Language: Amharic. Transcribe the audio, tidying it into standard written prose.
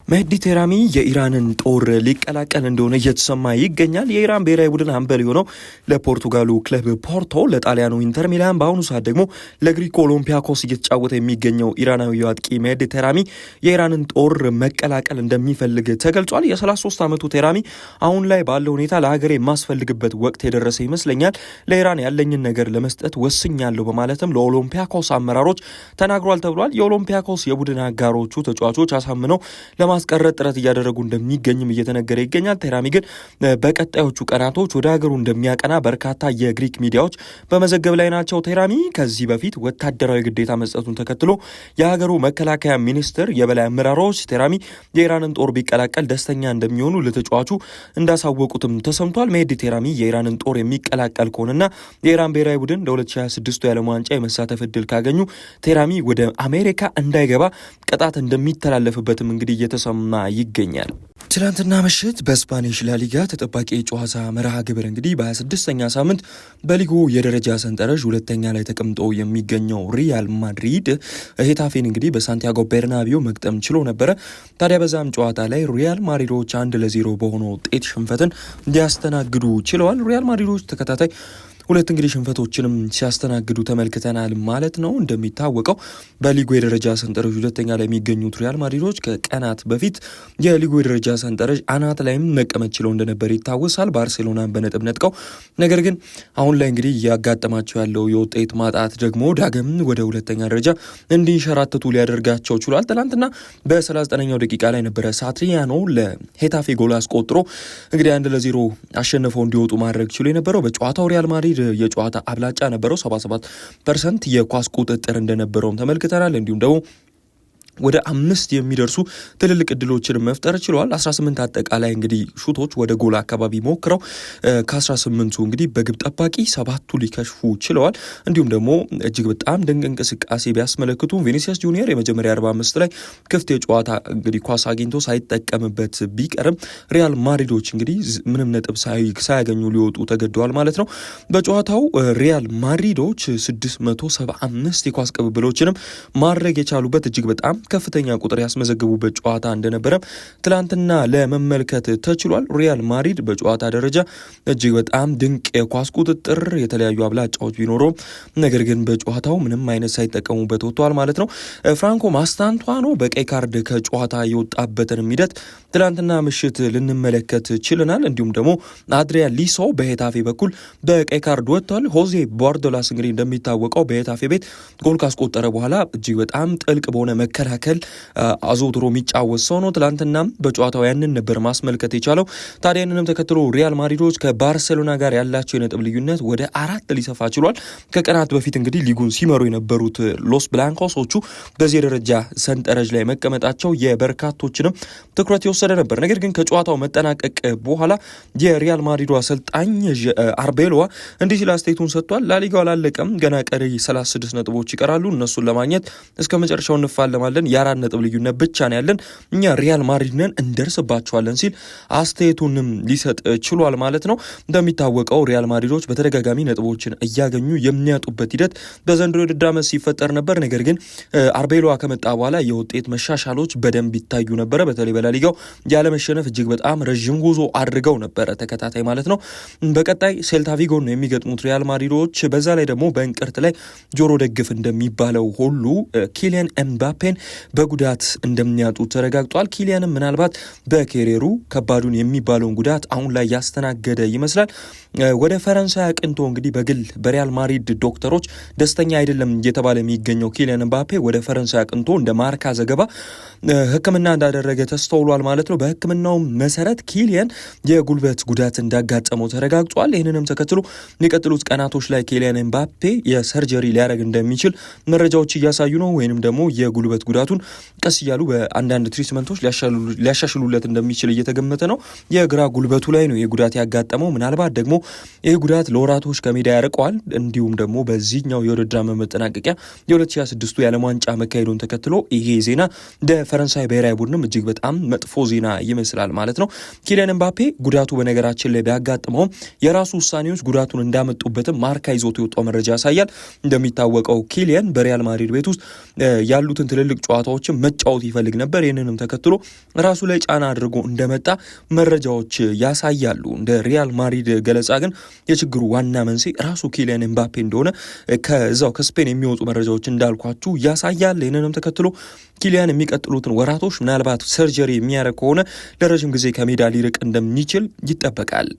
መህዲ ቴራሚ የኢራንን ጦር ሊቀላቀል እንደሆነ እየተሰማ ይገኛል። የኢራን ብሔራዊ ቡድን አምበል የሆነው ለፖርቱጋሉ ክለብ ፖርቶ፣ ለጣሊያኑ ኢንተር ሚላን፣ በአሁኑ ሰዓት ደግሞ ለግሪክ ኦሎምፒያኮስ እየተጫወተ የሚገኘው ኢራናዊ አጥቂ መህዲ ቴራሚ የኢራንን ጦር መቀላቀል እንደሚፈልግ ተገልጿል። የ33 ዓመቱ ቴራሚ አሁን ላይ ባለው ሁኔታ ለሀገሬ የማስፈልግበት ወቅት የደረሰ ይመስለኛል፣ ለኢራን ያለኝን ነገር ለመስጠት ወስኛለሁ በማለትም ለኦሎምፒያኮስ አመራሮች ተናግሯል ተብሏል። የኦሎምፒያኮስ የቡድን አጋሮቹ ተጫዋቾች አሳምነው ለማስቀረት ጥረት እያደረጉ እንደሚገኝም እየተነገረ ይገኛል። ቴራሚ ግን በቀጣዮቹ ቀናቶች ወደ ሀገሩ እንደሚያቀና በርካታ የግሪክ ሚዲያዎች በመዘገብ ላይ ናቸው። ቴራሚ ከዚህ በፊት ወታደራዊ ግዴታ መስጠቱን ተከትሎ የሀገሩ መከላከያ ሚኒስትር የበላይ አመራሮች ቴራሚ የኢራንን ጦር ቢቀላቀል ደስተኛ እንደሚሆኑ ለተጫዋቹ እንዳሳወቁትም ተሰምቷል። መህዲ ቴራሚ የኢራንን ጦር የሚቀላቀል ከሆነና የኢራን ብሔራዊ ቡድን ለ2026 የዓለም ዋንጫ የመሳተፍ እድል ካገኙ ቴራሚ ወደ አሜሪካ እንዳይገባ ቅጣት እንደሚተላለፍበትም እንግዲህ እየተሰማ ይገኛል። ትናንትና ምሽት በስፓኒሽ ላሊጋ ተጠባቂ የጨዋታ መርሃ ግብር እንግዲህ በ26ኛ ሳምንት በሊጉ የደረጃ ሰንጠረዥ ሁለተኛ ላይ ተቀምጦ የሚገኘው ሪያል ማድሪድ ሄታፌን እንግዲህ በሳንቲያጎ ቤርናቢዮ መግጠም ችሎ ነበረ። ታዲያ በዛም ጨዋታ ላይ ሪያል ማድሪዶች 1-0 በሆነ ውጤት ሽንፈትን ሊያስተናግዱ ችለዋል። ሪያል ማድሪዶች ተከታታይ ሁለት እንግዲህ ሽንፈቶችንም ሲያስተናግዱ ተመልክተናል ማለት ነው። እንደሚታወቀው በሊጉ የደረጃ ሰንጠረዥ ሁለተኛ ላይ የሚገኙት ሪያል ማድሪዶች ከቀናት በፊት የሊጉ የደረጃ ሰንጠረዥ አናት ላይም መቀመጥ ችለው እንደነበር ይታወሳል፣ ባርሴሎናን በነጥብ ነጥቀው። ነገር ግን አሁን ላይ እንግዲህ እያጋጠማቸው ያለው የውጤት ማጣት ደግሞ ዳግም ወደ ሁለተኛ ደረጃ እንዲንሸራተቱ ሊያደርጋቸው ችሏል። ትናንትና በ39ኛው ደቂቃ ላይ ነበረ ሳትሪያኖ ለሄታፌ ጎል አስቆጥሮ እንግዲህ 1-0 አሸንፈው እንዲወጡ ማድረግ ችሎ የነበረው። በጨዋታው ሪያል ማድሪድ የጨዋታ አብላጫ ነበረው፣ 77% የኳስ ቁጥጥር እንደነበረውም ተመልክተናል። እንዲሁም ደግሞ ወደ 5 የሚደርሱ ትልልቅ እድሎችን መፍጠር ችለዋል። 18 አጠቃላይ እንግዲህ ሹቶች ወደ ጎል አካባቢ ሞክረው ከ18ቱ እንግዲህ በግብ ጠባቂ 7ቱ ሊከሽፉ ችለዋል። እንዲሁም ደግሞ እጅግ በጣም ድንቅ እንቅስቃሴ ቢያስመለክቱ ቪኒሲየስ ጁኒየር የመጀመሪያ 45 ላይ ክፍት የጨዋታ እንግዲህ ኳስ አግኝቶ ሳይጠቀምበት ቢቀርም ሪያል ማድሪዶች እንግዲህ ምንም ነጥብ ሳያገኙ ሊወጡ ተገደዋል ማለት ነው። በጨዋታው ሪያል ማድሪዶች 675 የኳስ ቅብብሎችንም ማድረግ የቻሉበት እጅግ በጣም ከፍተኛ ቁጥር ያስመዘገቡበት ጨዋታ እንደነበረ ትላንትና ለመመልከት ተችሏል። ሪያል ማድሪድ በጨዋታ ደረጃ እጅግ በጣም ድንቅ የኳስ ቁጥጥር፣ የተለያዩ አብላጫዎች ቢኖረውም ነገር ግን በጨዋታው ምንም አይነት ሳይጠቀሙበት ወጥተዋል ማለት ነው። ፍራንኮ ማስታንቷኖ በቀይ ካርድ ከጨዋታ የወጣበትን ሂደት ትላንትና ምሽት ልንመለከት ችለናል። እንዲሁም ደግሞ አድሪያን ሊሶ በሄታፌ በኩል በቀይ ካርድ ወጥቷል። ሆዜ ቦርዶላስ እንግዲህ እንደሚታወቀው በሄታፌ ቤት ጎል ካስቆጠረ በኋላ እጅግ በጣም ጥልቅ በሆነ መከላከል አዘውትሮ የሚጫወት ሰው ነው። ትላንትና በጨዋታው ያንን ነበር ማስመልከት የቻለው። ታዲያ ያንንም ተከትሎ ሪያል ማድሪዶች ከባርሴሎና ጋር ያላቸው የነጥብ ልዩነት ወደ 4 ሊሰፋ ችሏል። ከቀናት በፊት እንግዲህ ሊጉን ሲመሩ የነበሩት ሎስ ብላንኮሶቹ በዚህ ደረጃ ሰንጠረዥ ላይ መቀመጣቸው የበርካቶችንም ትኩረት የወሰደ ነበር። ነገር ግን ከጨዋታው መጠናቀቅ በኋላ የሪያል ማድሪዱ አሰልጣኝ አርቤሎዋ እንዲህ ሲል አስተያየቱን ሰጥቷል። ላሊጋው አላለቀም፣ ገና ቀሪ 36 ነጥቦች ይቀራሉ። እነሱን ለማግኘት እስከ መጨረሻው እንፋለማለን። የ4 ነጥብ ልዩነት ብቻ ነው ያለን፣ እኛ ሪያል ማድሪድን እንደርስባቸዋለን ሲል አስተያየቱንም ሊሰጥ ችሏል ማለት ነው። እንደሚታወቀው ሪያል ማድሪዶች በተደጋጋሚ ነጥቦችን እያገኙ የሚያጡበት ሂደት በዘንድሮ የውድድር ዓመት ሲፈጠር ነበር። ነገር ግን አርቤሎዋ ከመጣ በኋላ የውጤት መሻሻሎች በደንብ ይታዩ ነበረ። በተለይ በላሊጋው ያለመሸነፍ እጅግ በጣም ረዥም ጉዞ አድርገው ነበረ፣ ተከታታይ ማለት ነው። በቀጣይ ሴልታ ቪጎን ነው የሚገጥሙት ሪያል ማድሪዶች። በዛ ላይ ደግሞ በእንቅርት ላይ ጆሮ ደግፍ እንደሚባለው ሁሉ ኪሊያን ኤምባፔን በጉዳት እንደሚያጡ ተረጋግጧል። ኪሊያንም ምናልባት በኬሪየሩ ከባዱን የሚባለውን ጉዳት አሁን ላይ ያስተናገደ ይመስላል። ወደ ፈረንሳይ አቅንቶ እንግዲህ በግል በሪያል ማድሪድ ዶክተሮች ደስተኛ አይደለም እየተባለ የሚገኘው ኪሊያን ኤምባፔ ወደ ፈረንሳይ አቅንቶ እንደ ማርካ ዘገባ ሕክምና እንዳደረገ ተስተውሏል ማለት ነው። በሕክምናው መሰረት ኪሊያን የጉልበት ጉዳት እንዳጋጠመው ተረጋግጧል። ይህንንም ተከትሎ የሚቀጥሉት ቀናቶች ላይ ኪሊያን ኤምባፔ የሰርጀሪ ሊያደርግ እንደሚችል መረጃዎች እያሳዩ ነው። ወይንም ደግሞ የጉልበት ጉዳቱን ቀስ እያሉ በአንዳንድ ትሪትመንቶች ሊያሻሽሉለት እንደሚችል እየተገመተ ነው። የግራ ጉልበቱ ላይ ነው የጉዳት ያጋጠመው። ምናልባት ደግሞ ይህ ጉዳት ለወራቶች ከሜዳ ያርቀዋል። እንዲሁም ደግሞ በዚህኛው የውድድር ዓመት መጠናቀቂያ የ2026 የዓለም ዋንጫ መካሄዱን ተከትሎ ይሄ ዜና ለፈረንሳይ ብሔራዊ ቡድንም እጅግ በጣም መጥፎ ዜና ይመስላል ማለት ነው። ኪሊያን ኤምባፔ ጉዳቱ በነገራችን ላይ ቢያጋጥመውም የራሱ ውሳኔዎች ጉዳቱን እንዳመጡበትም ማርካ ይዞት የወጣው መረጃ ያሳያል። እንደሚታወቀው ኪሊያን በሪያል ማድሪድ ቤት ውስጥ ያሉትን ትልልቅ ጨዋታዎችን መጫወት ይፈልግ ነበር። ይህንንም ተከትሎ ራሱ ላይ ጫና አድርጎ እንደመጣ መረጃዎች ያሳያሉ። እንደ ሪያል ማድሪድ ገለጻ ግን የችግሩ ዋና መንስኤ ራሱ ኪሊያን ኤምባፔ እንደሆነ ከዛው ከስፔን የሚወጡ መረጃዎች እንዳልኳችሁ ያሳያል። ይህንንም ተከትሎ ኪሊያን የሚቀጥሉትን ወራቶች ምናልባት ሰርጀሪ የሚያደርግ ከሆነ ለረጅም ጊዜ ከሜዳ ሊርቅ እንደሚችል ይጠበቃል።